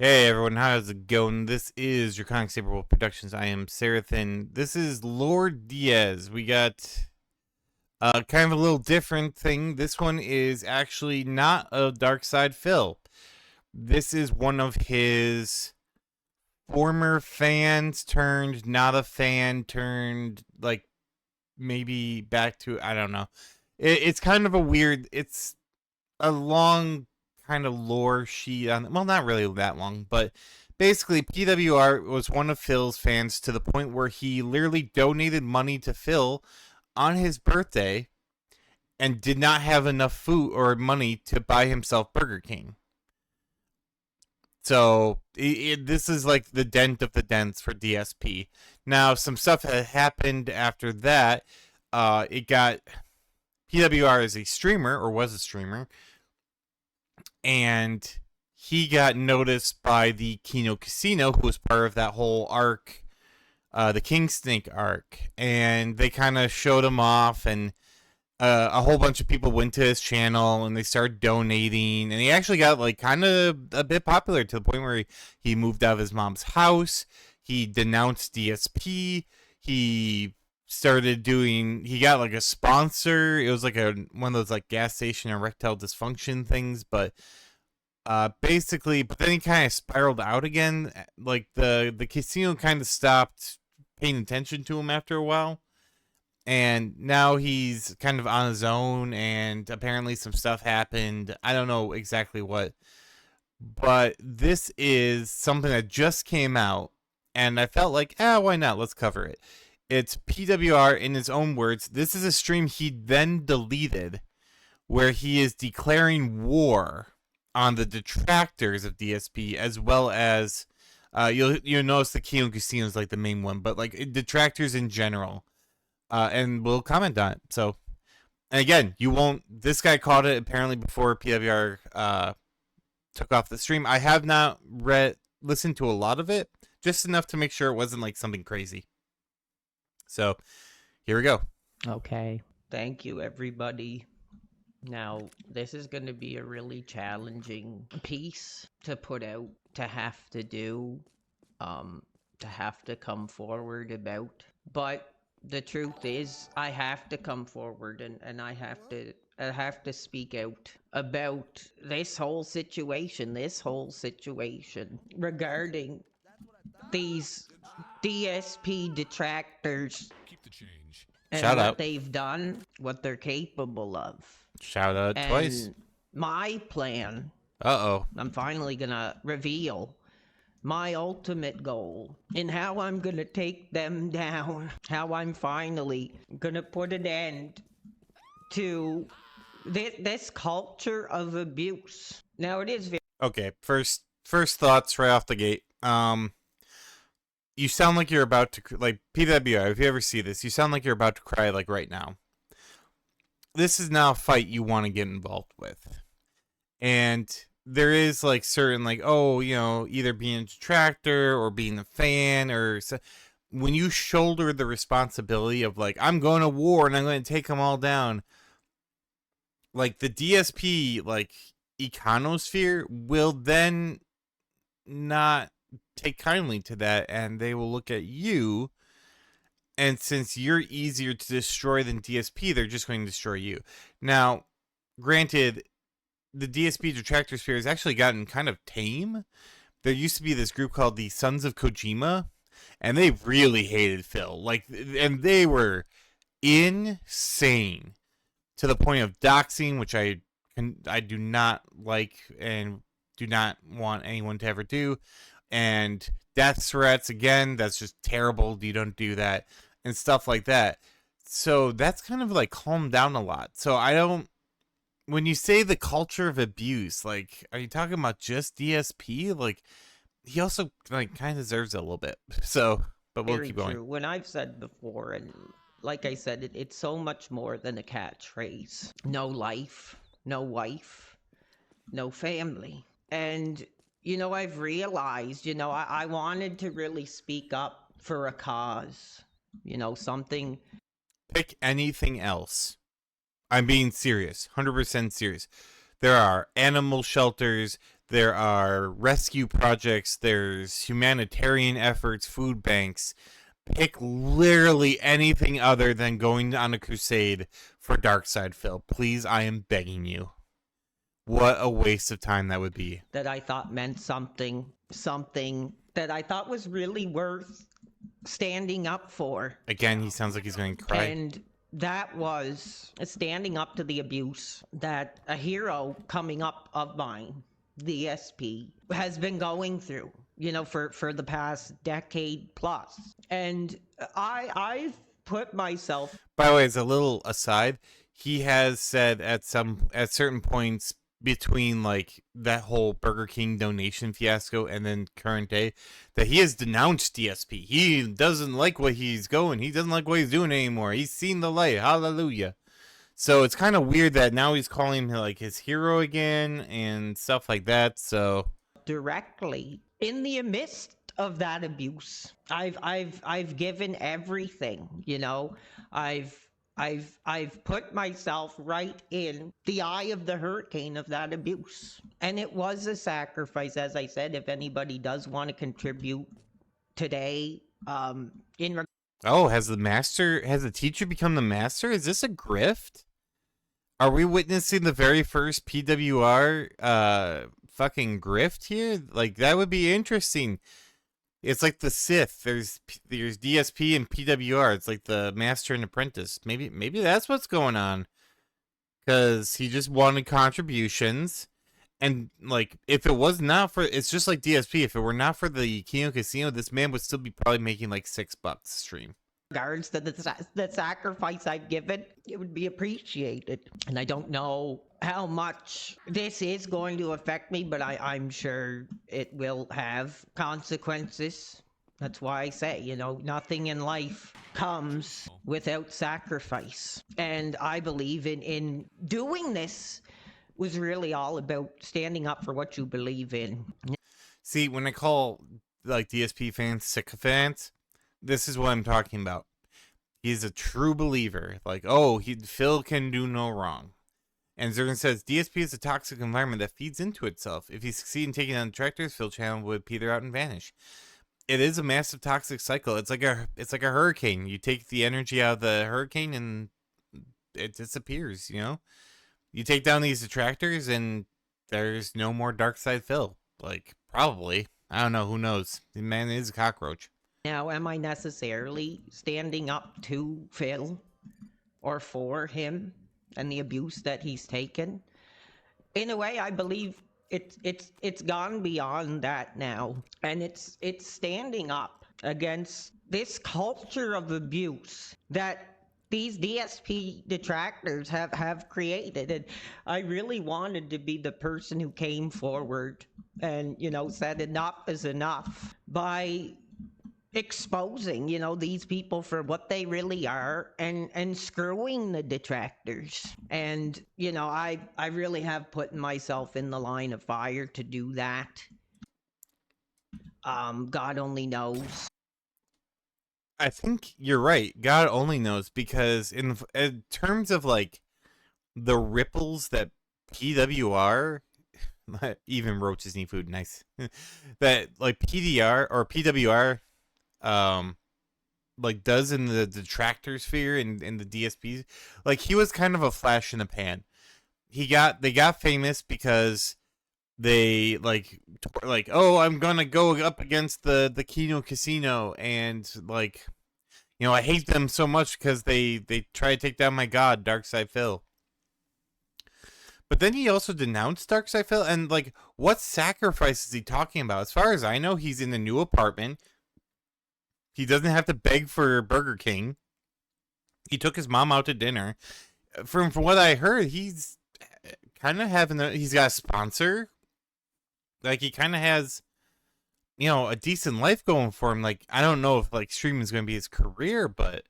Hey everyone, how's it going? This is your Comic Saber Wolf Productions. I am Serathin. This is Lord Diaz. We got kind of a little different thing. This one is actually not a Dark Side Phil. This is one of his former fans turned not a fan turned like maybe back to, I don't know. It's kind of a weird. It's a long kind of lore sheet on, well, not really that long, but basically PWR was one of Phil's fans to the point where he literally donated money to Phil on his birthday and did not have enough food or money to buy himself Burger King. So this is like the dent of the dents for DSP. Now some stuff had happened after that. It got PWR as a streamer, or was a streamer, and he got noticed by the Kino Casino, who was part of that whole arc, the King Snake arc, and they kind of showed him off, and a whole bunch of people went to his channel and they started donating, and he actually got like kind of a bit popular to the point where he moved out of his mom's house. He denounced DSP. He started doing, he got like a sponsor. It was like one of those like gas station erectile dysfunction things, but basically, but then he kind of spiraled out again. Like the casino kind of stopped paying attention to him after a while, and now he's kind of on his own, and apparently some stuff happened. I don't know exactly what, but this is something that just came out, and I felt like, why not? Let's cover it. It's PWR, in his own words. This is a stream he then deleted where he is declaring war on the detractors of DSP, as well as you'll notice the Kino Casino is like the main one, but like detractors in general. And we'll comment on it. So, and again, you won't. This guy caught it apparently before PWR took off the stream. I have not listened to a lot of it, just enough to make sure it wasn't like something crazy. So, here we go. Okay. Thank you, everybody. Now, this is going to be a really challenging piece to put out, to have to do, to have to come forward about. But the truth is, I have to come forward and I have to speak out about this whole situation regarding these DSP detractors. Keep the change. And Shout what out. they've done, what they're capable of. Shout out And twice. my plan, Uh-oh. I'm finally gonna reveal my ultimate goal in how I'm gonna take them down, how I'm finally gonna put an end to this culture of abuse. Now it is very Okay, first thoughts right off the gate. You sound like you're about to, like, PWR, if you ever see this, you sound like you're about to cry, like, right now. This is now a fight you want to get involved with. And there is, like, certain, like, oh, you know, either being a detractor or being a fan, or when you shoulder the responsibility of, like, I'm going to war and I'm going to take them all down, like, the DSP, like, econosphere will then not take kindly to that, and they will look at you, and since you're easier to destroy than DSP, they're just going to destroy you. Now, granted, the DSP detractor sphere has actually gotten kind of tame. There used to be this group called the Sons of Kojima, and they really hated Phil, like, and they were insane to the point of doxing, which I do not like and do not want anyone to ever do. And death threats, again, that's just terrible. You don't do that, and stuff like that. So that's kind of like calmed down a lot. So I don't, when you say the culture of abuse, like, are you talking about just DSP? Like, he also like kind of deserves it a little bit. So, but we'll keep going. true. When I've said before, and like I said, it's so much more than a catchphrase. No life, no wife, no family. And you know, I've realized, you know, I wanted to really speak up for a cause, you know, something. Pick anything else. I'm being serious, 100% serious. There are animal shelters, there are rescue projects, there's humanitarian efforts, food banks. Pick literally anything other than going on a crusade for Darkseid Phil. Please, I am begging you. What a waste of time that would be. That I thought meant something that I thought was really worth standing up for. Again, he sounds like he's going to cry. And that was standing up to the abuse that a hero coming up of mine, DSP, has been going through, for the past decade plus. And I've put myself... By the way, as a little aside, he has said at certain points between like that whole Burger King donation fiasco and then current day that he has denounced DSP. He doesn't like what he's going. He doesn't like what he's doing anymore. He's seen the light. Hallelujah. So it's kind of weird that now he's calling him like his hero again and stuff like that. So directly in the midst of that abuse, I've given everything, I've put myself right in the eye of the hurricane of that abuse. And it was a sacrifice, as I said. If anybody does want to contribute today, has the teacher become the master? Is this a grift? Are we witnessing the very first PWR fucking grift here? Like, that would be interesting. It's like the Sith. There's DSP and PWR. It's like the master and apprentice. Maybe that's what's going on. Because he just wanted contributions. And like, if it was not for, it's just like DSP. If it were not for the Kino Casino, this man would still be probably making like $6 a stream. Regards to the sacrifice I've given, it would be appreciated. And I don't know how much this is going to affect me, but I'm sure it will have consequences. That's why I say, nothing in life comes without sacrifice. And I believe in doing this was really all about standing up for what you believe in. See, when I call like DSP fans sycophants, this is what I'm talking about. He's a true believer. Like, Phil can do no wrong. And Zergan says, DSP is a toxic environment that feeds into itself. If he succeeds in taking down the detractors, Phil channel would peter out and vanish. It is a massive toxic cycle. It's like a hurricane. You take the energy out of the hurricane and it disappears, You take down these detractors and there's no more Darkseid Phil. Like, probably. I don't know. Who knows? The man is a cockroach. Now, am I necessarily standing up to Phil or for him and the abuse that he's taken? In a way, I believe it's gone beyond that now, and it's standing up against this culture of abuse that these DSP detractors have created. And I really wanted to be the person who came forward and said enough is enough by exposing these people for what they really are and screwing the detractors. And I really have put myself in the line of fire to do that. God only knows. I think you're right. God only knows, because in terms of like the ripples that PWR, even roaches need food, nice, that like PWR like does in the detractor sphere and in the DSPs, like he was kind of a flash in the pan. They got famous because they like I'm gonna go up against the Kino Casino, and like I hate them so much because they try to take down my god Darkseid Phil. But then he also denounced Darkseid Phil, and like, what sacrifice is he talking about? As far as I know, he's in a new apartment. He doesn't have to beg for Burger King. He took his mom out to dinner. From what I heard, he's kind of he's got a sponsor. Like, he kind of has, a decent life going for him. Like, I don't know if like streaming is going to be his career, but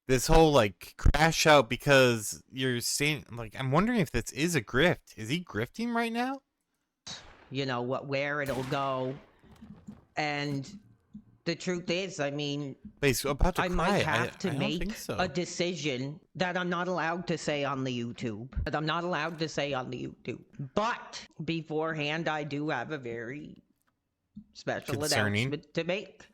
this whole like crash out because you're saying, like, I'm wondering if this is a grift. Is he grifting right now? Where it'll go. And the truth is, I mean, He's about to I cry. might have to I don't think make so. a decision that I'm not allowed to say on the YouTube. But beforehand, I do have a very special announcement to make.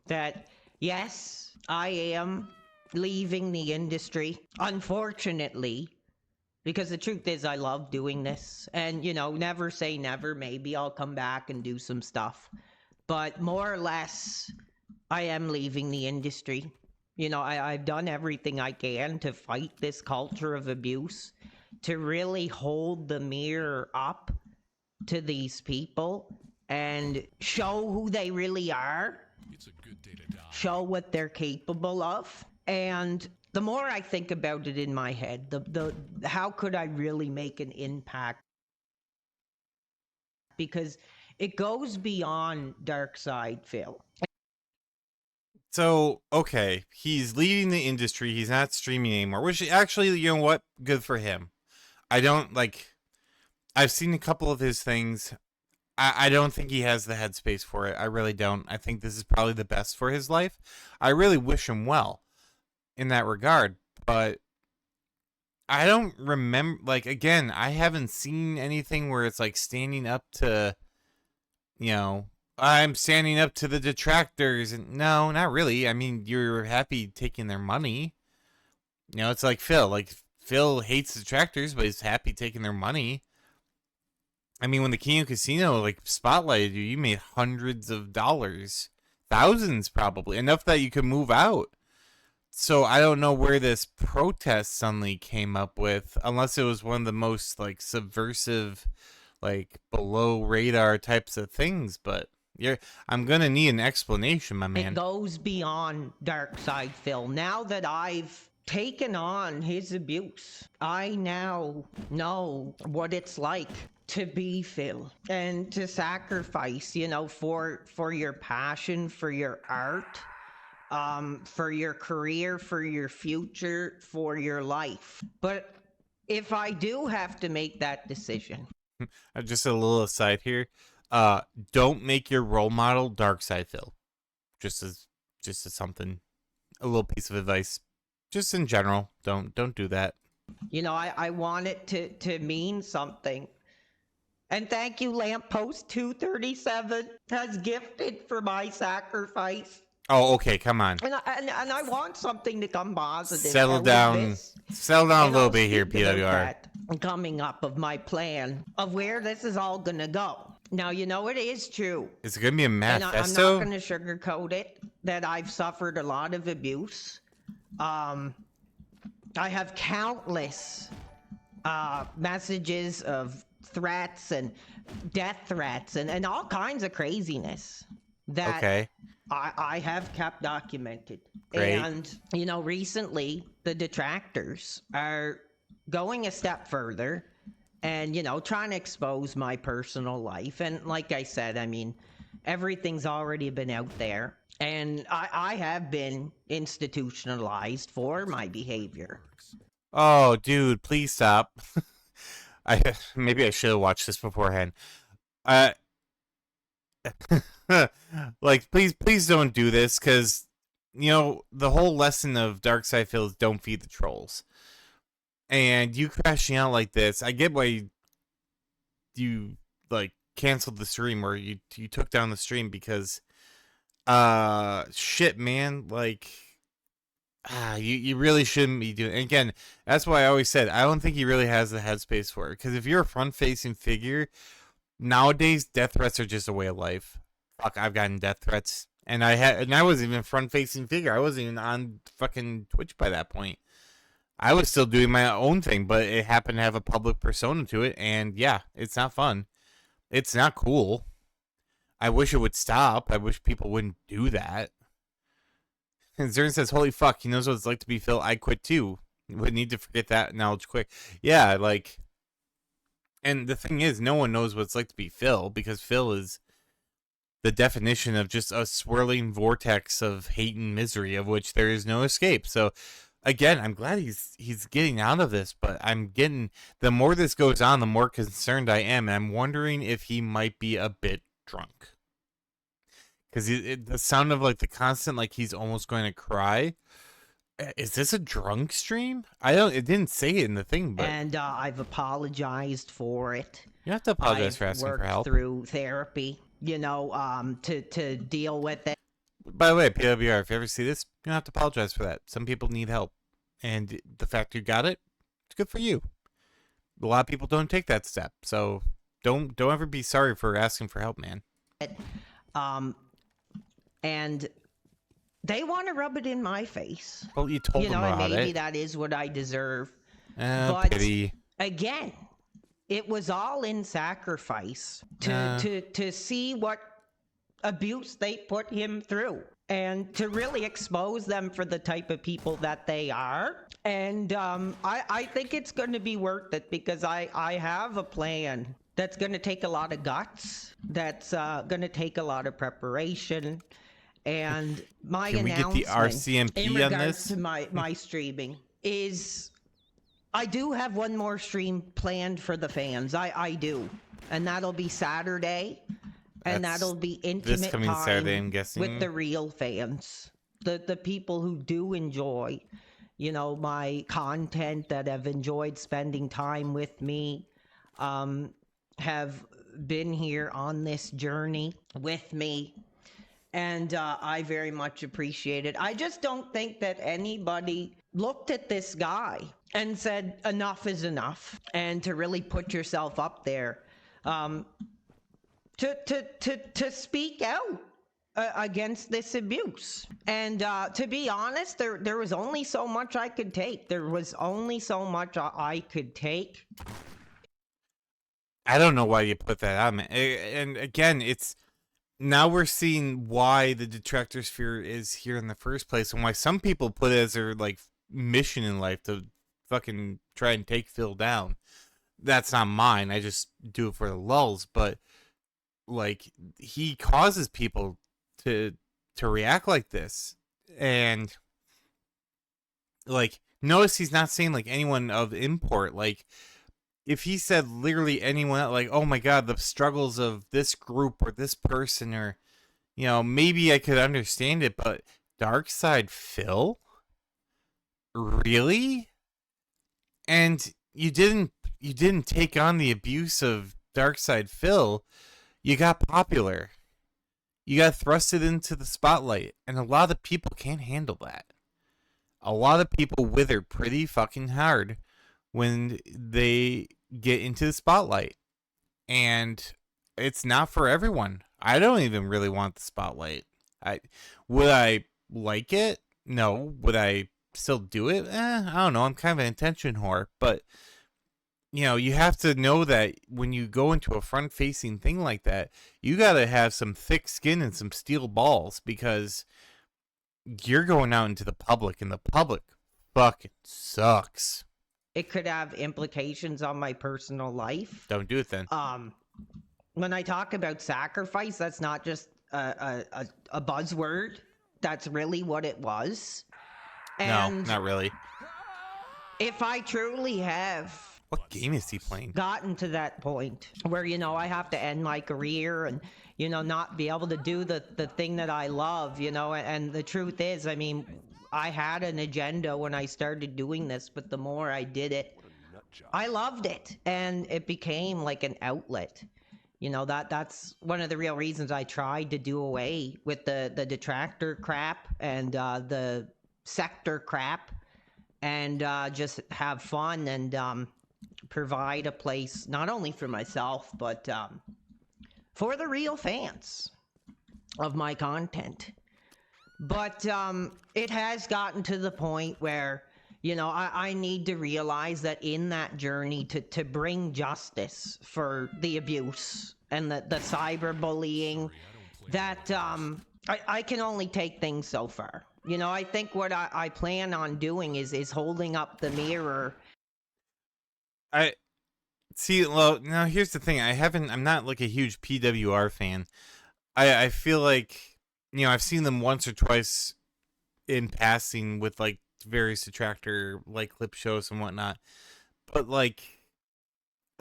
That, yes, I am leaving the industry. Unfortunately, because the truth is I love doing this. And, you know, never say never. Maybe I'll come back and do some stuff. But more or less, I am leaving the industry. You know, I've done everything I can to fight this culture of abuse, to really hold the mirror up to these people and show who they really are. It's a good day to die. Show what they're capable of. And the more I think about it in my head, the how could I really make an impact? Because it goes beyond Dark Side Phil. So, okay, he's leaving the industry. He's not streaming anymore, which actually, you know what? Good for him. I don't, like, I've seen a couple of his things. I don't think he has the headspace for it. I really don't. I think this is probably the best for his life. I really wish him well in that regard, but I don't remember, like, again, I haven't seen anything where it's like standing up to, you know, I'm standing up to the detractors. And no, not really. I mean, you're happy taking their money. You know, it's like Phil. Like, Phil hates detractors, but he's happy taking their money. I mean, when the Kino Casino, like, spotlighted you, you made hundreds of dollars. Thousands, probably. Enough that you could move out. So I don't know where this protest suddenly came up with, unless it was one of the most, like, subversive, like, below radar types of things. But I'm gonna need an explanation, my man. It goes beyond Dark Side Phil. Now that I've taken on his abuse, I now know what it's like to be Phil and to sacrifice, you know, for your passion, for your art, for your career, for your future, for your life. But if I do have to make that decision, just a little aside here. Don't make your role model Dark Side Phil. Just as something, a little piece of advice. Just in general, don't do that. You know, I want it to mean something. And thank you, Lamppost 237 has gifted for my sacrifice. Oh, okay, come on. And I want something to come positive. Settle down a little bit here, PWR. Coming up of my plan of where this is all gonna go. Now, you know, it is true. Is it gonna be a manifesto? And I'm not gonna sugarcoat it, that I've suffered a lot of abuse. I have countless messages of threats and death threats and all kinds of craziness that I have kept documented. Great. And, you know, recently the detractors are going a step further and, you know, trying to expose my personal life. And like I said, I mean, everything's already been out there. And I have been institutionalized for my behavior. Oh, dude, please stop. Maybe I should have watched this beforehand. Like, please don't do this, because, you know, the whole lesson of Dark Side Phil is don't feed the trolls. And you crashing out like this, I get why you like canceled the stream, or you took down the stream, because shit, man, like, you really shouldn't be doing. Again, that's why I always said I don't think he really has the headspace for it, because if you're a front-facing figure nowadays, death threats are just a way of life. Fuck, I've gotten death threats, and I wasn't even front-facing figure. I wasn't even on fucking Twitch by that point. I was still doing my own thing, but it happened to have a public persona to it, and yeah, it's not fun. It's not cool. I wish it would stop. I wish people wouldn't do that. And Zern says, holy fuck, he knows what it's like to be Phil. I quit too. Would need to forget that knowledge quick. Yeah, like, and the thing is, no one knows what it's like to be Phil, because Phil is the definition of just a swirling vortex of hate and misery, of which there is no escape. So, again, I'm glad he's getting out of this, but the more this goes on, the more concerned I am, and I'm wondering if he might be a bit drunk. because the sound of like the constant, like he's almost going to cry. Is this a drunk stream? It didn't say it in the thing, but And I've apologized for it. you have to apologize I've for asking for worked help. through therapy, to deal with it. By the way, PWR, if you ever see this, you don't have to apologize for that. Some people need help, and the fact you got it, it's good for you. A lot of people don't take that step, so don't ever be sorry for asking for help, man. And they want to rub it in my face. Well, you told them and about maybe it. that is what I deserve. But Pity. again, it was all in sacrifice to see what abuse they put him through and to really expose them for the type of people that they are. And I think it's going to be worth it, because I have a plan that's going to take a lot of guts, that's going to take a lot of preparation. And my Can we get the announcement in RCMP on regards this? to my streaming is, I do have one more stream planned for the fans. I do. And that'll be Saturday. And that'll be intimate coming time Saturday, I'm guessing. with the real fans. The people who do enjoy, my content, that have enjoyed spending time with me, have been here on this journey with me. And I very much appreciate it. I just don't think that anybody looked at this guy and said, enough is enough. And to really put yourself up there, to speak out against this abuse. And to be honest, there was only so much I could take. There was only so much I could take. I don't know why you put that on, man. And again, now we're seeing why the detractor sphere is here in the first place, and why some people put it as their like mission in life to fucking try and take Phil down. That's not mine. I just do it for the lulz. But like, he causes people to react like this, and like, notice he's not saying like anyone of import. Like, if he said literally anyone, like, oh my god, the struggles of this group or this person, or maybe I could understand it, but Darkside Phil, really? And you didn't take on the abuse of Darkside Phil. You got popular. You got thrusted into the spotlight, and a lot of people can't handle that. A lot of people wither pretty fucking hard when they get into the spotlight, and it's not for everyone. I don't even really want the spotlight. Would I like it? No. Would I still do it? I don't know. I'm kind of an attention whore, but you have to know that when you go into a front-facing thing like that, you got to have some thick skin and some steel balls, because you're going out into the public, and the public fucking sucks. It could have implications on my personal life. Don't do it then. When I talk about sacrifice, that's not just a buzzword. That's really what it was. And no, not really. if I truly have What game is he playing? gotten to that point where, I have to end my career and, not be able to do the thing that I love, and the truth is, I mean, I had an agenda when I started doing this, but the more I did it, I loved it, and it became like an outlet. That's one of the real reasons I tried to do away with the detractor crap and the sector crap, and just have fun and provide a place not only for myself, but for the real fans of my content. But it has gotten to the point where, I need to realize that in that journey to bring justice for the abuse and the cyberbullying, that I can only take things so far. I think what I plan on doing is holding up the mirror. I see. Well, now here's the thing. I'm not like a huge PWR fan. I feel like, I've seen them once or twice in passing with like various detractor like clip shows and whatnot, but like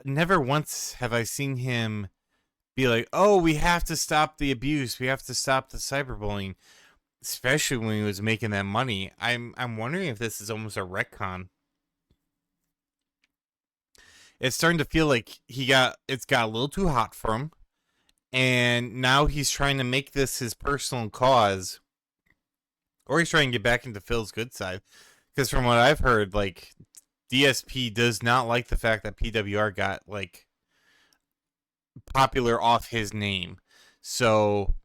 never once have I seen him be like, oh, we have to stop the abuse, we have to stop the cyberbullying, especially when he was making that money. I'm wondering if this is almost a retcon. It's starting to feel like it's got a little too hot for him, and now he's trying to make this his personal cause, or he's trying to get back into Phil's good side. Because from what I've heard, like, DSP does not like the fact that PWR got like popular off his name. So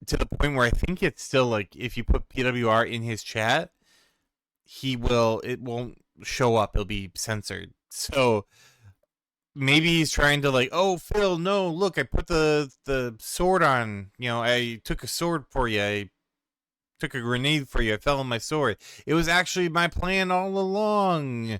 to the point where I think it's still like if you put PWR in his chat, it won't show up. It'll be censored. So maybe he's trying to like, oh, Phil, no, look, I put the sword on. You know, I took a sword for you. I took a grenade for you. I fell on my sword. It was actually my plan all along.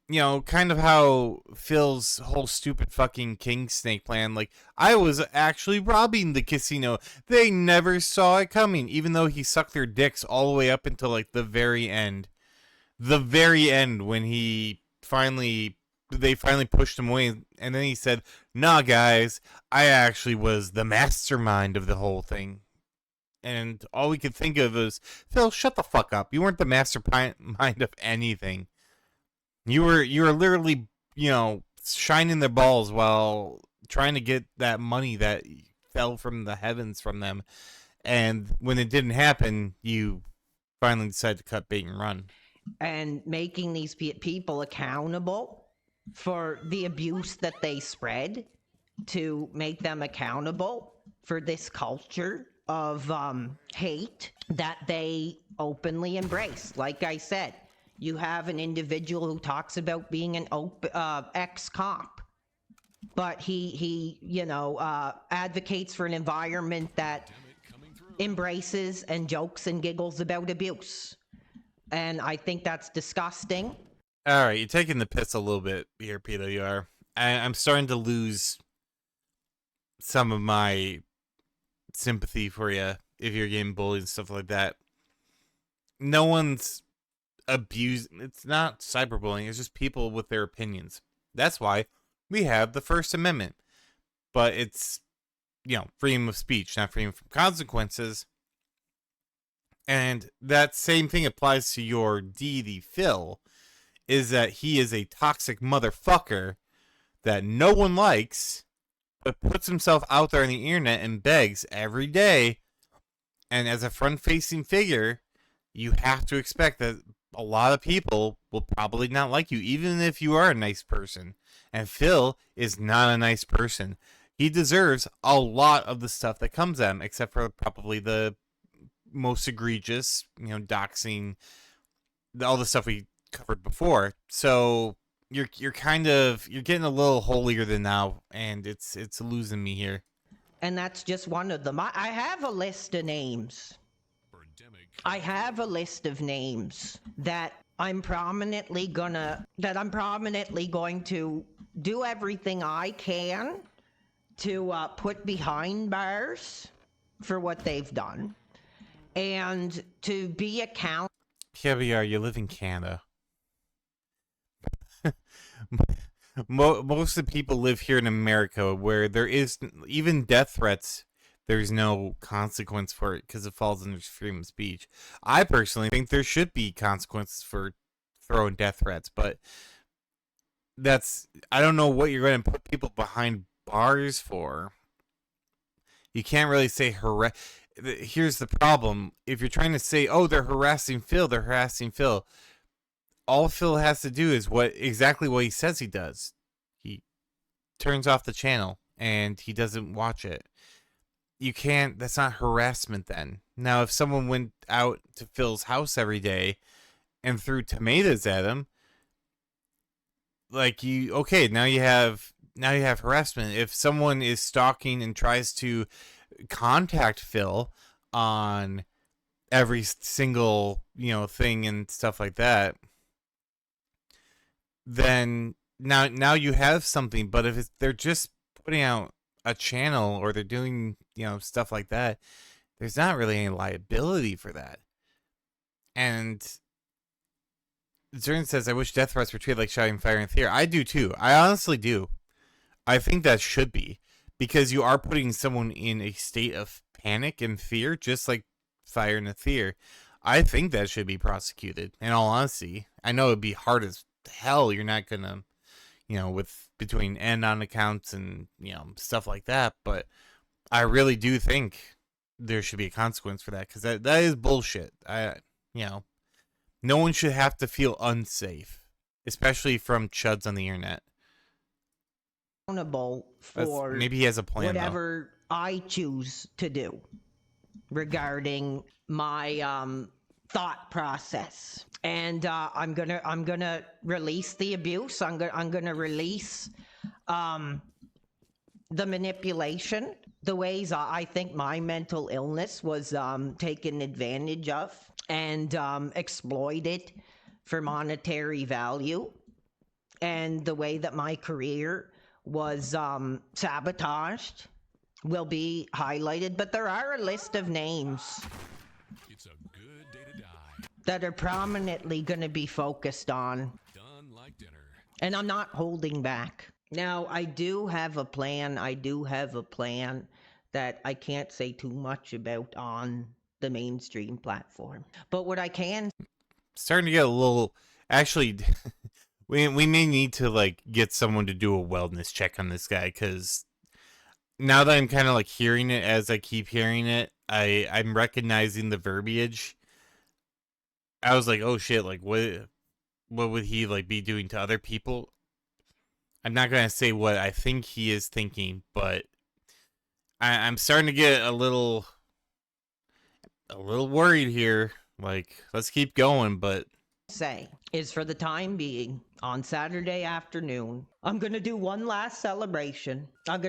You know, kind of how Phil's whole stupid fucking king snake plan. Like, I was actually robbing the casino. They never saw it coming, even though he sucked their dicks all the way up until like the very end. The very end when they finally pushed him away, and then he said, "Nah, guys, I actually was the mastermind of the whole thing." And all we could think of was, Phil, shut the fuck up. You weren't the mastermind of anything. You were literally, you know, shining their balls while trying to get that money that fell from the heavens from them. And when it didn't happen, you finally decided to cut bait and run. And making these people accountable for the abuse that they spread, to make them accountable for this culture of hate that they openly embrace. Like I said, you have an individual who talks about being an ex-cop, but he advocates for an environment that embraces and jokes and giggles about abuse. And I think that's disgusting. All right, you're taking the piss a little bit here, PWR. I'm starting to lose some of my sympathy for you if you're getting bullied and stuff like that. No one's abused. It's not cyberbullying. It's just people with their opinions. That's why we have the First Amendment. But it's, you know, freedom of speech, not freedom from consequences. And that same thing applies to your deity, Phil, is that he is a toxic motherfucker that no one likes, but puts himself out there on the internet and begs every day. And as a front-facing figure, you have to expect that a lot of people will probably not like you, even if you are a nice person. And Phil is not a nice person. He deserves a lot of the stuff that comes at him, except for probably the most egregious, you know, doxing, all the stuff we covered before. So you're getting a little holier than thou, and it's losing me here. And that's just one of them. I have a list of names. I have a list of names that I'm prominently going to do everything I can to put behind bars for what they've done, and to be accountable. PWR, you live in Canada. Most of the people live here in America, where there is even death threats. There's no consequence for it because it falls under freedom of speech. I personally think there should be consequences for throwing death threats, but I don't know what you're going to put people behind bars for. You can't really say Here's the problem. If you're trying to say, oh, they're harassing Phil, all Phil has to do is exactly what he says he does. He turns off the channel and he doesn't watch it. That's not harassment then. Now, if someone went out to Phil's house every day and threw tomatoes at him, like now you have harassment. If someone is stalking and tries to contact Phil on every single, you know, thing and stuff like that, then now you have something. But if they're just putting out a channel or they're doing, you know, stuff like that, there's not really any liability for that. And Zern says, I wish death threats were treated like shouting fire and fear. I do too. I honestly do. I think that should be, because you are putting someone in a state of panic and fear, just like fire and fear. I think that should be prosecuted. In all honesty, I know it'd be hard as hell. You're not gonna, with between anon accounts and stuff like that, but I really do think there should be a consequence for that, because that is bullshit. No one should have to feel unsafe, especially from chuds on the internet. Accountable for Maybe he has a plan, whatever I choose to do regarding my thought process, and I'm gonna release the abuse. I'm gonna release the manipulation, the ways I think my mental illness was taken advantage of and exploited for monetary value, and the way that my career was sabotaged will be highlighted. But there are a list of names It's a good day to die. that are prominently going to be focused on, Done like dinner. and I'm not holding back. Now, I do have a plan. That I can't say too much about on the mainstream platform. But what I can... Starting to get a little... Actually, we may need to, get someone to do a wellness check on this guy, because now that I'm kind of, hearing it as I keep hearing it, I'm recognizing the verbiage. I was like, oh shit, what would he, be doing to other people? I'm not going to say what I think he is thinking, but I'm starting to get a little worried here. Let's keep going, but... say is, for the time being, on Saturday afternoon, I'm going to do one last celebration. And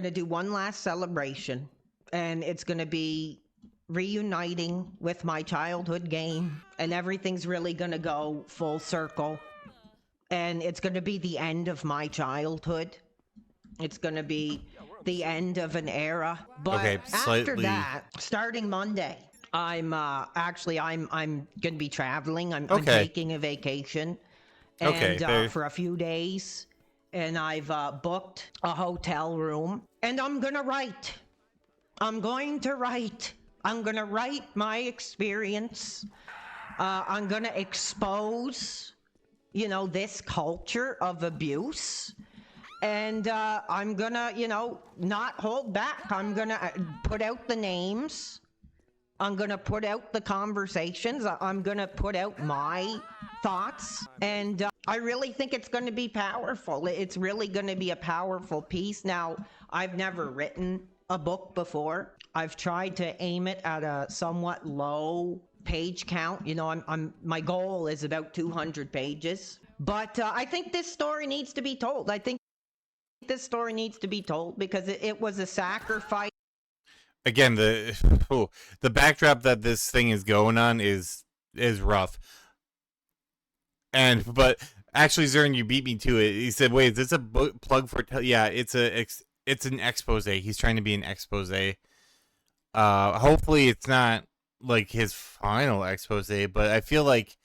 it's going to be reuniting with my childhood game. And everything's really going to go full circle. And it's going to be the end of my childhood. It's going to be the end of an era. But okay, after that, starting Monday, I'm going to be traveling. I'm taking a vacation, and for a few days, and I've booked a hotel room, and I'm going to write. I'm going to write my experience. I'm going to expose, this culture of abuse. And I'm going to, not hold back. I'm going to put out the names. I'm going to put out the conversations. I'm going to put out my thoughts. And I really think it's going to be powerful. It's really going to be a powerful piece. Now, I've never written a book before. I've tried to aim it at a somewhat low page count. My goal is about 200 pages. But I think this story needs to be told. Because it was a sacrifice. Again, the backdrop that this thing is going on is rough. But actually, Zern, you beat me to it. He said, "Wait, is this a plug for?" Yeah, it's an expose. He's trying to be an expose. Hopefully, it's not his final expose. But I feel like,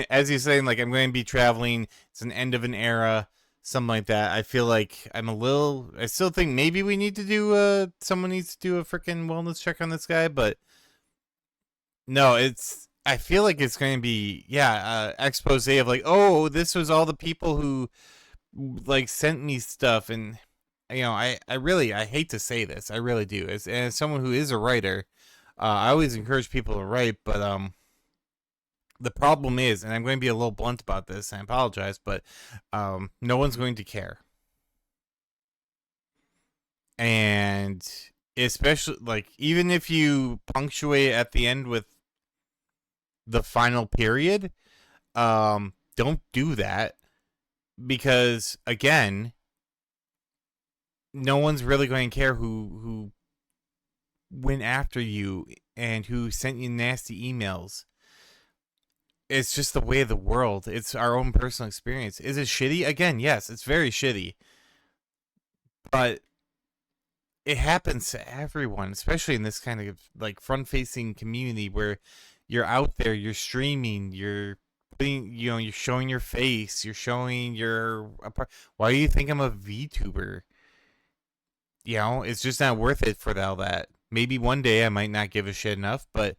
as he's saying, I'm going to be traveling. It's an end of an era. Something like that. I feel like I still think maybe we need to do, someone needs to do a freaking wellness check on this guy, but no, I feel like it's going to be, expose of oh, this was all the people who, sent me stuff, and, I hate to say this, I really do, as someone who is a writer, I always encourage people to write, but, the problem is, and I'm going to be a little blunt about this, and I apologize, but no one's going to care. And especially, even if you punctuate at the end with the final period, don't do that. Because, again, no one's really going to care who went after you and who sent you nasty emails. It's just the way of the world. It's our own personal experience. Is it shitty? Again, yes, it's very shitty. But it happens to everyone, especially in this kind of front-facing community where you're out there, you're streaming, you're putting, you're showing your face, you're showing your. Why do you think I'm a VTuber? you know, it's just not worth it for all that. Maybe one day I might not give a shit enough, but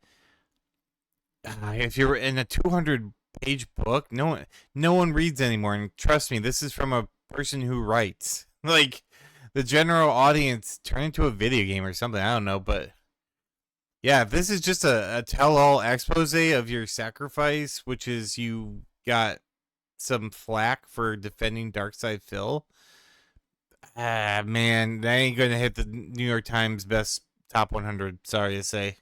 if you're in a 200-page book, no one reads anymore. And trust me, this is from a person who writes. Like, the general audience turn into a video game or something. I don't know, but yeah, if this is just a tell-all expose of your sacrifice, which is you got some flack for defending Darkside Phil. Man, that ain't gonna hit the New York Times best top 100. Sorry to say.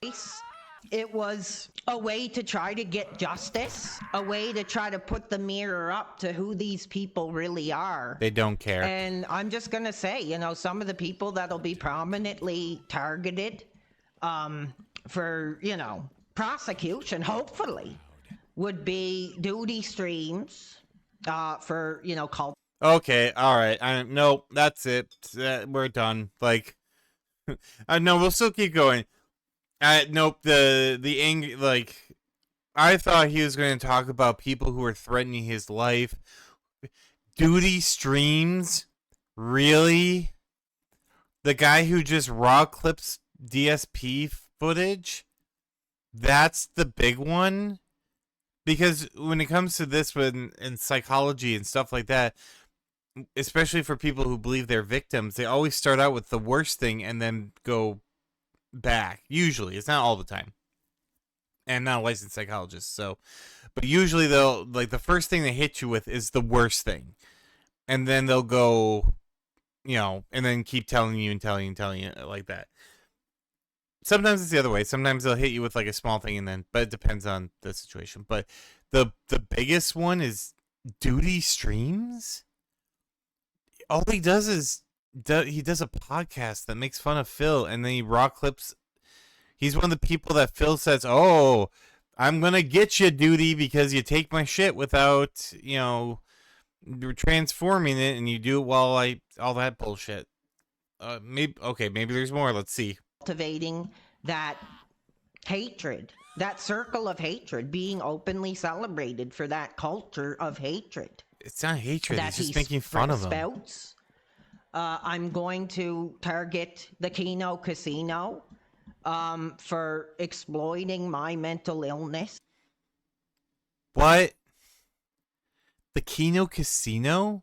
It was a way to try to get justice, a way to try to put the mirror up to who these people really are. They don't care. And I'm just going to say, you know, some of the people that'll be prominently targeted for, you know, prosecution, hopefully, would be duty streams for, you know, cult. Okay, all right. Nope, that's it. We're done. Like, no, we'll still keep going. Nope. The angry, like, I thought he was going to talk about people who were threatening his life. Duty streams, really? The guy who just raw clips DSP footage? That's the big one? Because when it comes to this in psychology and stuff like that, especially for people who believe they're victims, they always start out with the worst thing and then go back. Usually. It's not all the time. And I'm not a licensed psychologist, so... But usually they'll... Like, the first thing they hit you with is the worst thing. And then they'll go... You know, and then keep telling you like that. Sometimes it's the other way. Sometimes they'll hit you with, like, a small thing and then... But it depends on the situation. But the biggest one is duty streams? All he does is... He does a podcast that makes fun of Phil, and then he raw clips. He's one of the people that Phil says, "Oh, I'm gonna get you, duty, because you take my shit without, you know, transforming it, and you do it while all that bullshit." Maybe there's more. Let's see. Cultivating that hatred, that circle of hatred, being openly celebrated for that culture of hatred. It's not hatred. That He's just making fun of them. I'm going to target the Kino Casino for exploiting my mental illness. What? The Kino Casino?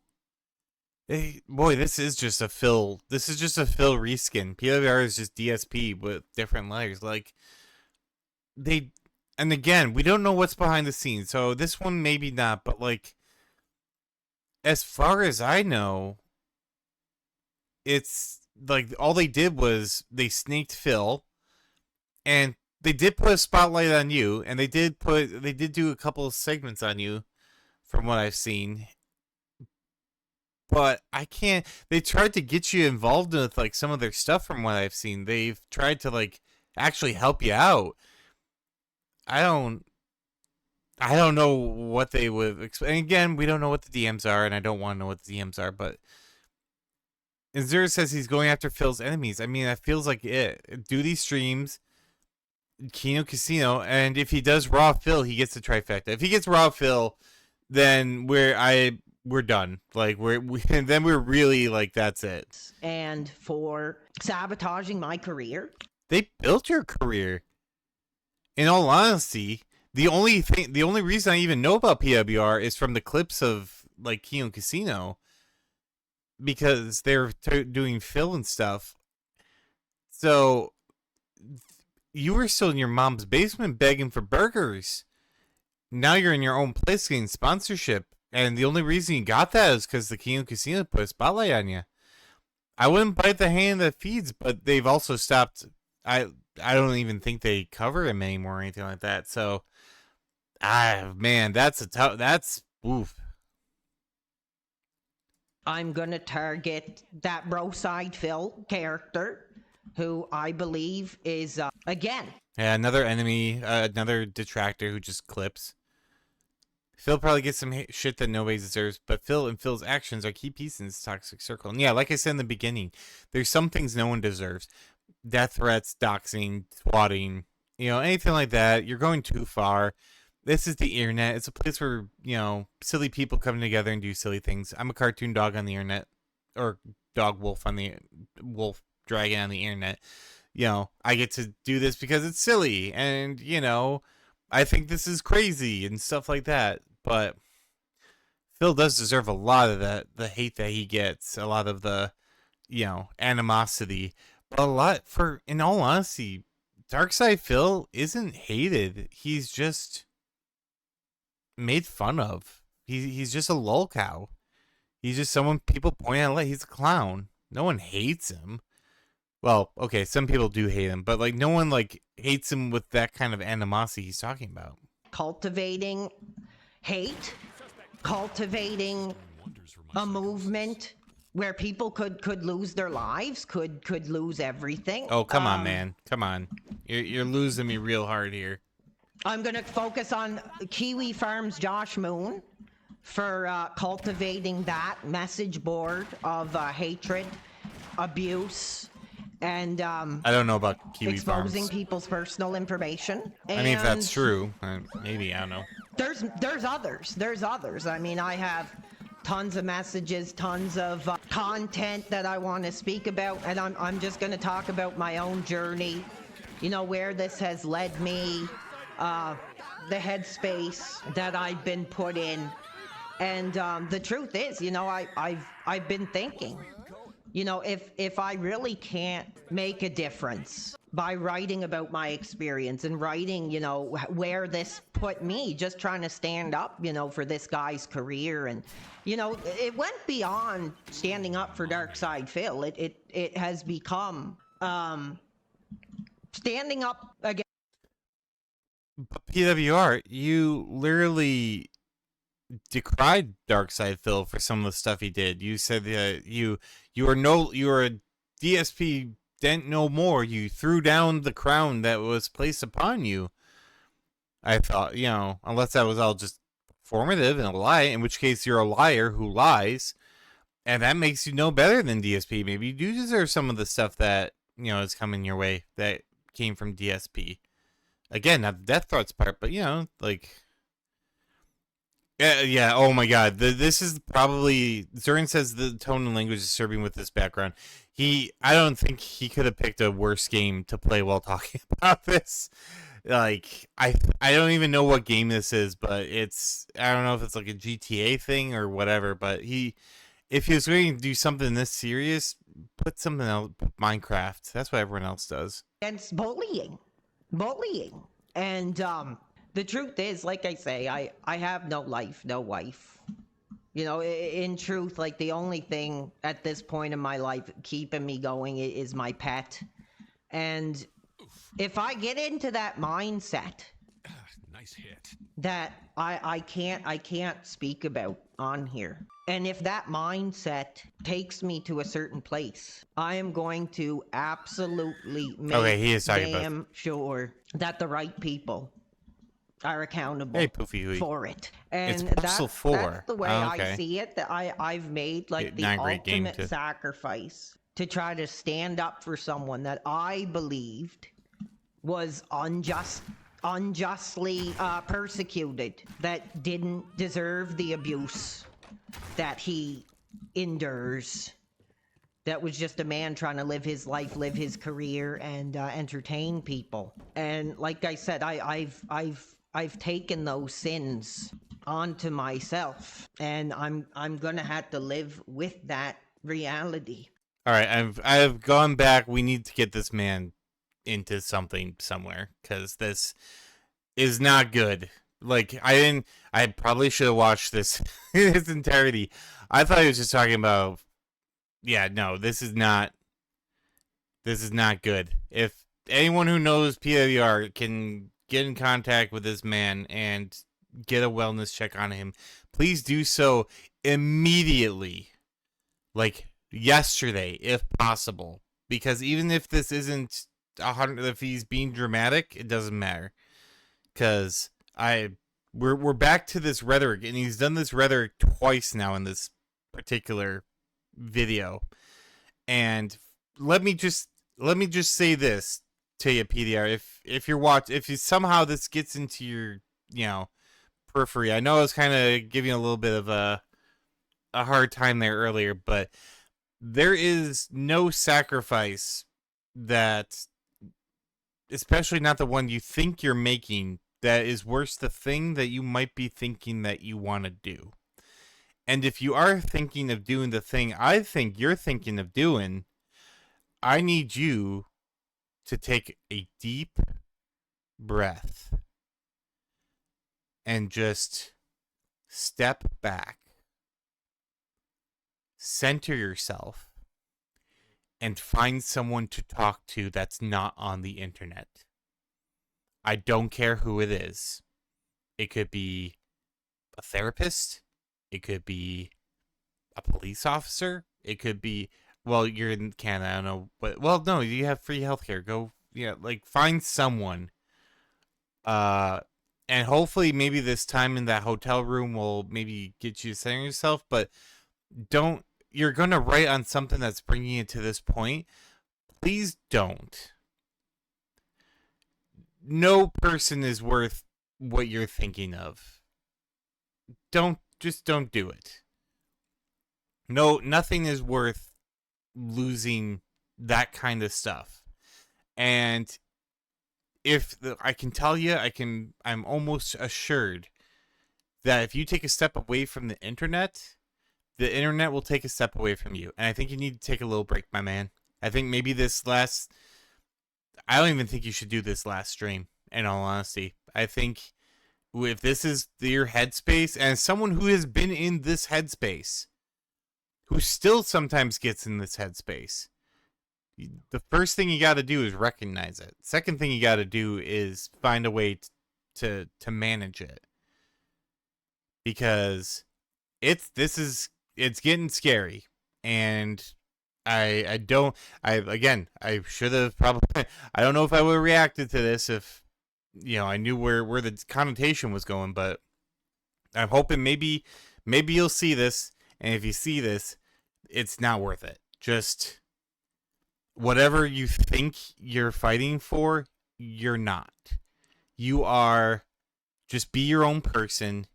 Boy, this is just a Phil. This is just a Phil reskin. PWR is just DSP with different layers. Like, and again, we don't know what's behind the scenes. So this one maybe not, but like, as far as I know, it's like all they did was they snaked Phil, and they did put a spotlight on you, and they did do a couple of segments on you, from what I've seen. But I can't. They tried to get you involved with like some of their stuff, from what I've seen. They've tried to like actually help you out. I don't know what they would. And again, we don't know what the DMs are, and I don't want to know what the DMs are, but. Azura says he's going after Phil's enemies. I mean, that feels like it. Duty streams, Kino Casino, and if he does Raw Phil, he gets the trifecta. If he gets Raw Phil, then we're done. Like then we're really like that's it. And for sabotaging my career. They built your career. In all honesty, the only reason I even know about PWR is from the clips of like Kino Casino. Because they're doing Phil and stuff. So, you were still in your mom's basement begging for burgers. Now you're in your own place getting sponsorship. And the only reason you got that is because the Kino Casino put a spotlight on you. I wouldn't bite the hand that feeds, but they've also stopped. I don't even think they cover him anymore or anything like that. So, man, that's oof. I'm going to target that Broside Phil character, who I believe is, again... Yeah, another enemy, another detractor who just clips. Phil probably gets some shit that nobody deserves, but Phil and Phil's actions are key pieces in this toxic circle. And yeah, like I said in the beginning, there's some things no one deserves. Death threats, doxing, swatting, you know, anything like that. You're going too far. This is the internet. It's a place where, you know, silly people come together and do silly things. I'm a cartoon dog on the internet, or dog wolf on the wolf dragging on the internet. I get to do this because it's silly, and I think this is crazy and stuff like that. But Phil does deserve a lot of the hate that he gets, a lot of the animosity, but in all honesty, Darkside Phil isn't hated. He's just made fun of. He's just a lolcow. He's just someone people point out like he's a clown. No one hates him. Well, okay, some people do hate him, but no one hates him with that kind of animosity he's talking about. Cultivating hate, cultivating a movement where people could lose their lives, could lose everything. Oh, come on, man. Come on. You're losing me real hard here. I'm going to focus on Kiwi Farms Josh Moon for cultivating that message board of hatred, abuse, and I don't know about Kiwi exposing Farms. people's personal information. I mean, if that's true, maybe, I don't know. There's others. I mean, I have tons of messages, tons of content that I want to speak about, and I'm just going to talk about my own journey, where this has led me, the headspace that I've been put in. And the truth is, I've been thinking, if I really can't make a difference by writing about my experience and writing, where this put me, just trying to stand up, for this guy's career. And, it went beyond standing up for Darkside Phil. It has become standing up against. PWR, you literally decried Darkside Phil for some of the stuff he did. You said that you are a DSP dent no more. You threw down the crown that was placed upon you. I thought, unless that was all just formative and a lie, in which case you're a liar who lies, and that makes you no better than DSP. Maybe you do deserve some of the stuff that is coming your way that came from DSP. Again, not the death threats part, but yeah. Oh my God, this is probably Zurin says the tone and language is disturbing with this background. I don't think he could have picked a worse game to play while talking about this. I don't even know what game this is, but I don't know if it's a GTA thing or whatever. But if he was going to do something this serious, put something else, Minecraft. That's what everyone else does. Against bullying, and the truth is, like I say, I have no life, no wife. In truth, the only thing at this point in my life keeping me going is my pet. And if I get into that mindset, nice hit, that I can't speak about on here. And if that mindset takes me to a certain place, I am going to absolutely make damn sure that the right people are accountable for it. And that's the way I see it. That I've made the ultimate sacrifice to try to stand up for someone that I believed was unjustly persecuted, that didn't deserve the abuse that he endures. That was just a man trying to live his life, live his career, and entertain people. And like I said, I've taken those sins onto myself, and I'm gonna have to live with that reality. All right, I've gone back. We need to get this man into something somewhere, because this is not good. I probably should have watched this in its entirety. I thought he was just talking about, no, this is not good. If anyone who knows PWR can get in contact with this man and get a wellness check on him, please do so immediately. Yesterday, if possible. Because even if this isn't 100, if he's being dramatic, it doesn't matter. Because we're back to this rhetoric, and he's done this rhetoric twice now in this particular video. And let me just say this to you, PDR. If you somehow this gets into your periphery, I know I was kind of giving a little bit of a hard time there earlier, but there is no sacrifice that, especially not the one you think you're making, that is worse the thing that you might be thinking that you want to do. And if you are thinking of doing the thing I think you're thinking of doing, I need you to take a deep breath and just step back, center yourself, and find someone to talk to that's not on the internet. I don't care who it is. It could be a therapist. It could be a police officer. It could be, well, you're in Canada, I don't know, but, well, no, you have free healthcare. Go, yeah, like, find someone. And hopefully maybe this time in that hotel room will maybe get you to center yourself, but you're going to write on something that's bringing you to this point. Please don't. No person is worth what you're thinking of. Just don't do it. No, nothing is worth losing that kind of stuff. And I can tell you, I'm almost assured that if you take a step away from the internet will take a step away from you. And I think you need to take a little break, my man. I think maybe I don't even think you should do this last stream, in all honesty. I think if this is your headspace, and as someone who has been in this headspace, who still sometimes gets in this headspace, the first thing you got to do is recognize it. Second thing you got to do is find a way to manage it, because it's getting scary. And I should have probably, I don't know if I would have reacted to this if, I knew where the connotation was going, but I'm hoping maybe you'll see this, and if you see this, it's not worth it. Just whatever you think you're fighting for, you're not. You are, just be your own person,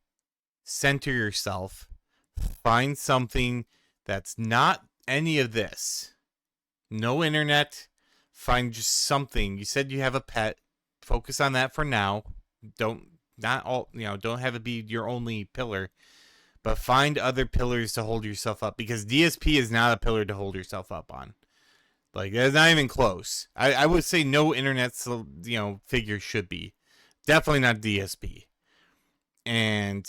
center yourself, find something that's not any of this. No internet, find just something. You said you have a pet, focus on that for now. Don't have it be your only pillar, but find other pillars to hold yourself up, because DSP is not a pillar to hold yourself up on. Like, that's not even close. I would say no internet, figure should be. Definitely not DSP. And,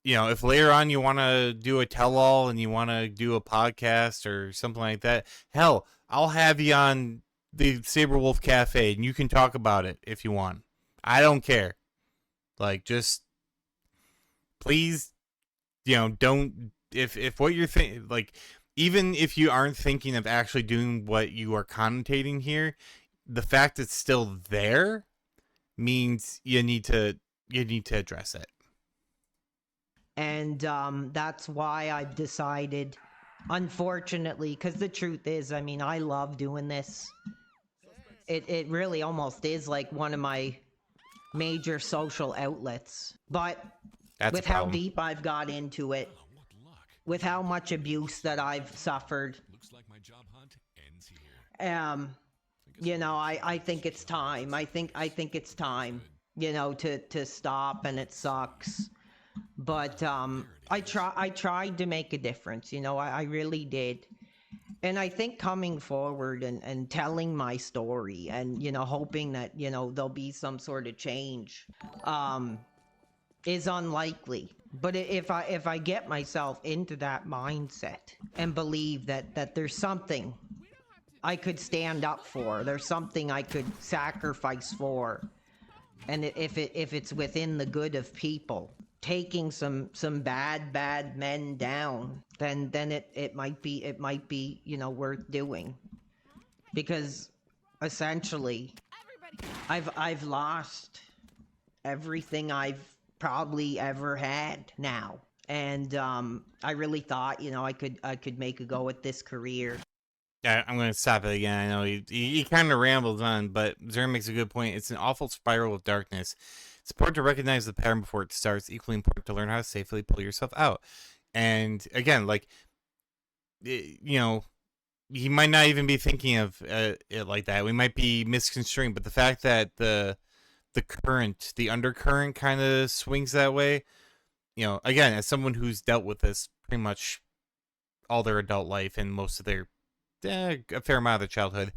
if later on you want to do a tell-all and you want to do a podcast or something like that, hell, I'll have you on the Saberwolf Cafe and you can talk about it if you want. I don't care. Like, just please, don't, if what you're thinking, like, even if you aren't thinking of actually doing what you are connotating here, the fact it's still there means you need to address it. And that's why I've decided, unfortunately, because the truth is, I love doing this. It really almost is like one of my major social outlets. But with how deep I've got into it, with how much abuse that I've suffered, Looks like my job hunt ends here. I think it's time. I think it's time, to stop, and it sucks. But I tried to make a difference, I really did. And I think coming forward and telling my story and, hoping that, there'll be some sort of change is unlikely. But if I get myself into that mindset and believe that there's something I could stand up for, there's something I could sacrifice for, and if it's within the good of people, taking some bad men down, then it might be worth doing. Because essentially I've lost everything I've probably ever had now, and I really thought I could make a go at this career. Yeah, I'm going to stop it again. I know he kind of rambles on, but Zern makes a good point. It's an awful spiral of darkness. It's important to recognize the pattern before it starts. Equally important to learn how to safely pull yourself out. And again, like, you know, he might not even be thinking of it like that. We might be misconstruing, but the fact that the undercurrent kind of swings that way, you know, again, as someone who's dealt with this pretty much all their adult life and most of their a fair amount of their childhood,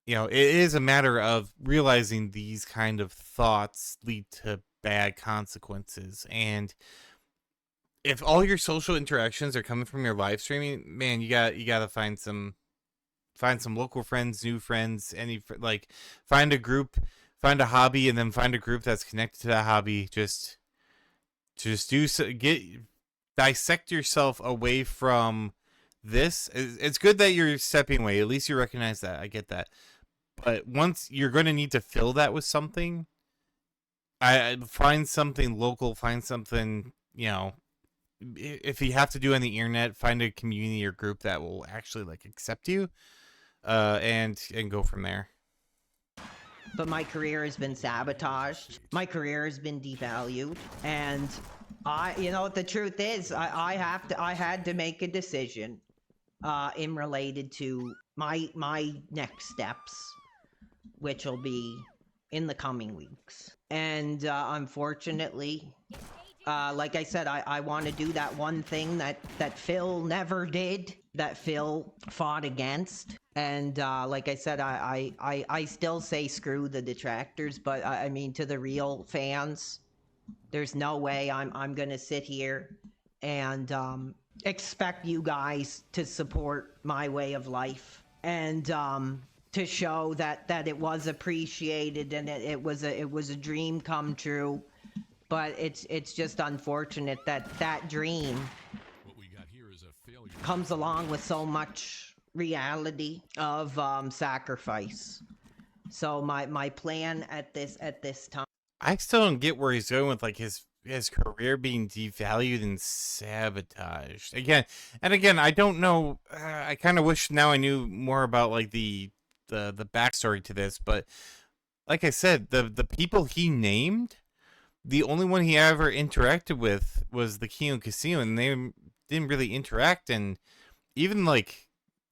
you know, it is a matter of realizing these kind of thoughts lead to bad consequences. And if all your social interactions are coming from your live streaming, man, you got to find some local friends, new friends, like find a group, find a hobby, and then find a group that's connected to that hobby. Just do so, dissect yourself away from this. It's good that you're stepping away. At least you recognize that. I get that. But once you're going to need to fill that with something, I find something local, find something, you know, if you have to do on the internet, find a community or group that will actually like accept you, and go from there. But my career has been sabotaged. My career has been devalued, and you know, the truth is, I had to make a decision, in related to my next steps, which will be in the coming weeks. And unfortunately, like I said, I want to do that one thing that Phil never did, that Phil fought against. And like I said, I still say screw the detractors, but I mean, to the real fans, there's no way I'm gonna sit here and expect you guys to support my way of life, and to show that it was appreciated and it was a dream come true. But it's just unfortunate that dream What we got here is a failure. comes along with so much reality of sacrifice. So my plan at this time. I still don't get where he's going with like his career being devalued and sabotaged again and again. I don't know. I kind of wish now I knew more about like the backstory to this, but like I said, the people he named, the only one he ever interacted with was the Kino Casino, and they didn't really interact. And even like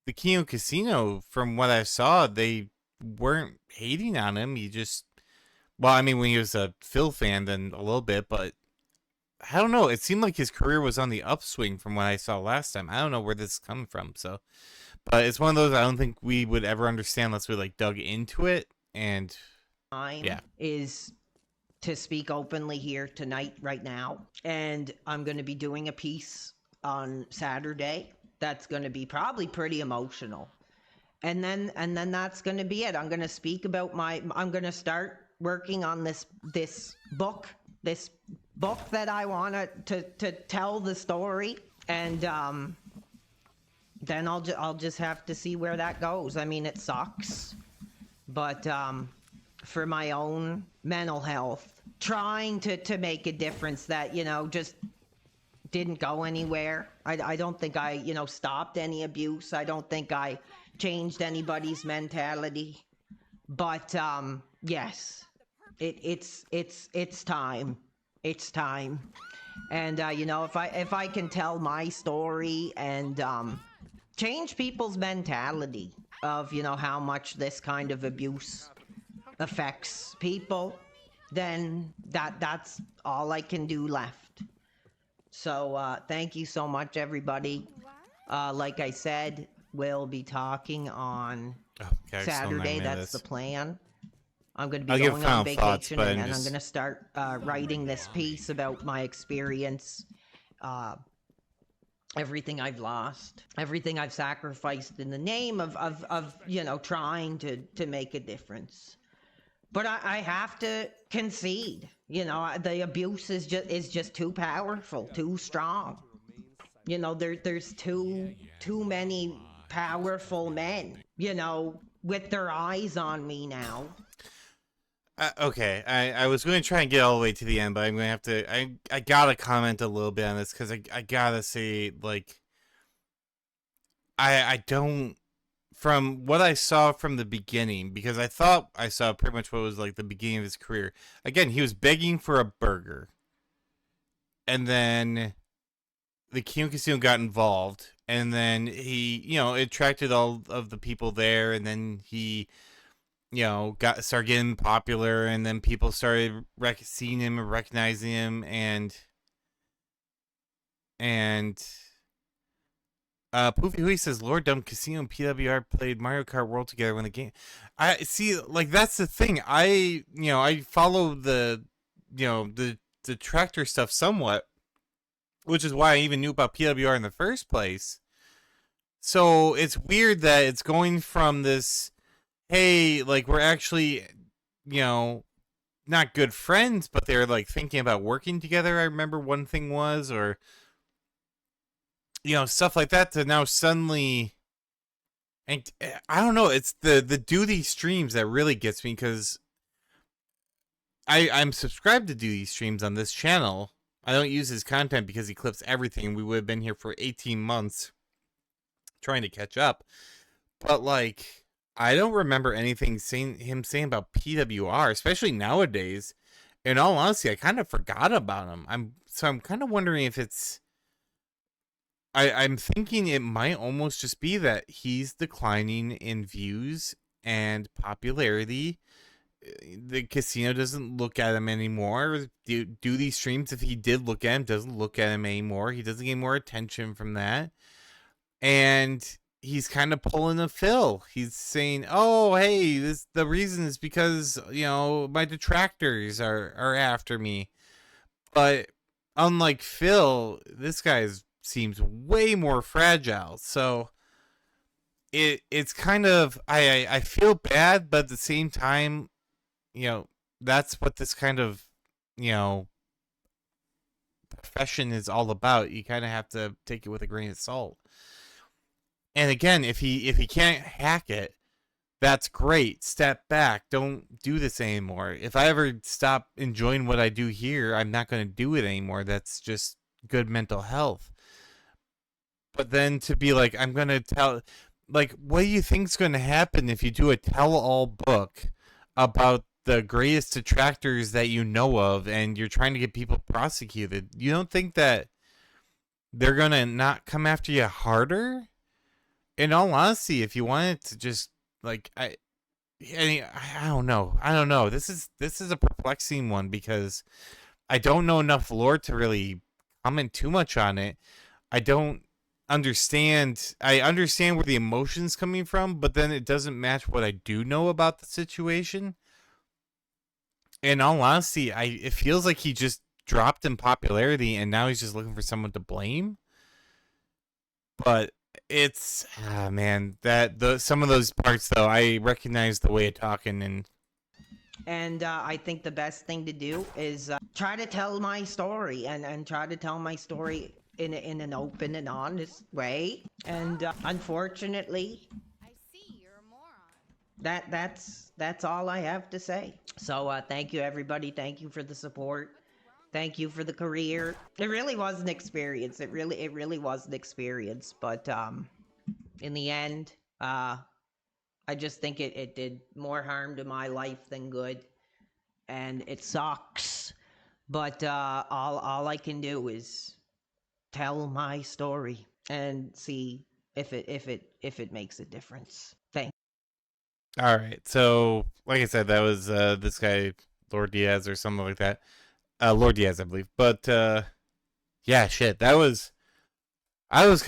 the Kino Casino, from what I saw, they weren't hating on him. He just, well, I mean, when he was a Phil fan, then a little bit, but I don't know. It seemed like his career was on the upswing from what I saw last time. I don't know where this is coming from. So, but it's one of those I don't think we would ever understand unless we like dug into it. And yeah, Is to speak openly here tonight, right now. And I'm going to be doing a piece on Saturday that's going to be probably pretty emotional. And then that's going to be it. I'm going to speak about I'm going to start working on this book that I want to tell the story. And then I'll just have to see where that goes. I mean, it sucks, but for my own mental health, trying to make a difference that, you know, just didn't go anywhere. I don't think I, you know, stopped any abuse. I don't think I changed anybody's mentality. But yes, it's time. It's time. And you know, if I can tell my story and change people's mentality of, you know, how much this kind of abuse affects people, then that's all I can do left. So thank you so much, everybody. Like I said, we'll be talking on Saturday. That's the plan. I'm going to be going on vacation, and I'm going to start writing this piece about my experience, everything I've lost, everything I've sacrificed in the name of you know, trying to make a difference. But I have to concede, you know, the abuse is just too powerful, too strong. You know, there's too many powerful men, you know, with their eyes on me now. Okay, I was going to try and get all the way to the end, but I'm going to have to, I gotta comment a little bit on this, because I gotta say, like, I don't, from what I saw from the beginning, because I thought I saw pretty much what was, like, the beginning of his career. Again, he was begging for a burger, and then the Kino Casino got involved, and then he, attracted all of the people there, and then he, started getting popular, and then people started seeing him and recognizing him, and Poofy Hui says Lord Dumb Casino and PWR played Mario Kart World together when the game. I see, like, that's the thing. I follow the tractor stuff somewhat, which is why I even knew about PWR in the first place. So it's weird that it's going from this, hey, like, we're actually, not good friends, but they're like thinking about working together. I remember one thing was, or stuff like that, to now suddenly, and I don't know, it's the Duty streams that really gets me, because I'm subscribed to Duty streams on this channel. I don't use his content because he clips everything. We would have been here for 18 months trying to catch up. But, like, I don't remember anything him saying about PWR, especially nowadays. In all honesty, I kind of forgot about him. I'm kind of wondering if it's... I'm thinking it might almost just be that he's declining in views and popularity. The casino doesn't look at him anymore. Do these streams, if he did look at him, doesn't look at him anymore. He doesn't get more attention from that. And he's kind of pulling a Phil. He's saying, oh, hey, the reason is because, my detractors are after me. But unlike Phil, this guy seems way more fragile. So it's kind of, I feel bad, but at the same time, that's what this kind of, profession is all about. You kind of have to take it with a grain of salt. And again, if he can't hack it, that's great. Step back. Don't do this anymore. If I ever stop enjoying what I do here, I'm not going to do it anymore. That's just good mental health. But then to be like, I'm going to tell, like, what do you think's going to happen if you do a tell-all book about the greatest detractors that you know of, and you're trying to get people prosecuted? You don't think that they're going to not come after you harder? In all honesty, if you wanted to just, like, I don't know. This is a perplexing one, because I don't know enough lore to really comment too much on it. I don't understand. I understand where the emotion's coming from, but then it doesn't match what I do know about the situation. In all honesty, it feels like he just dropped in popularity, and now he's just looking for someone to blame. But it's, man, some of those parts, though, I recognize the way of talking, and I think the best thing to do is try to tell my story, and try to tell my story in an open and honest way. And unfortunately, I see you're a moron. That's all I have to say. So thank you, everybody. Thank you for the support. Thank you for the career. It really was an experience. It really was an experience. But in the end, I just think it did more harm to my life than good, and it sucks. But all I can do is tell my story and see if it makes a difference. Thanks. All right. So, like I said, that was this guy, Lord Diaz, or something like that. Lord Diaz, I believe. But yeah, shit. I was kind of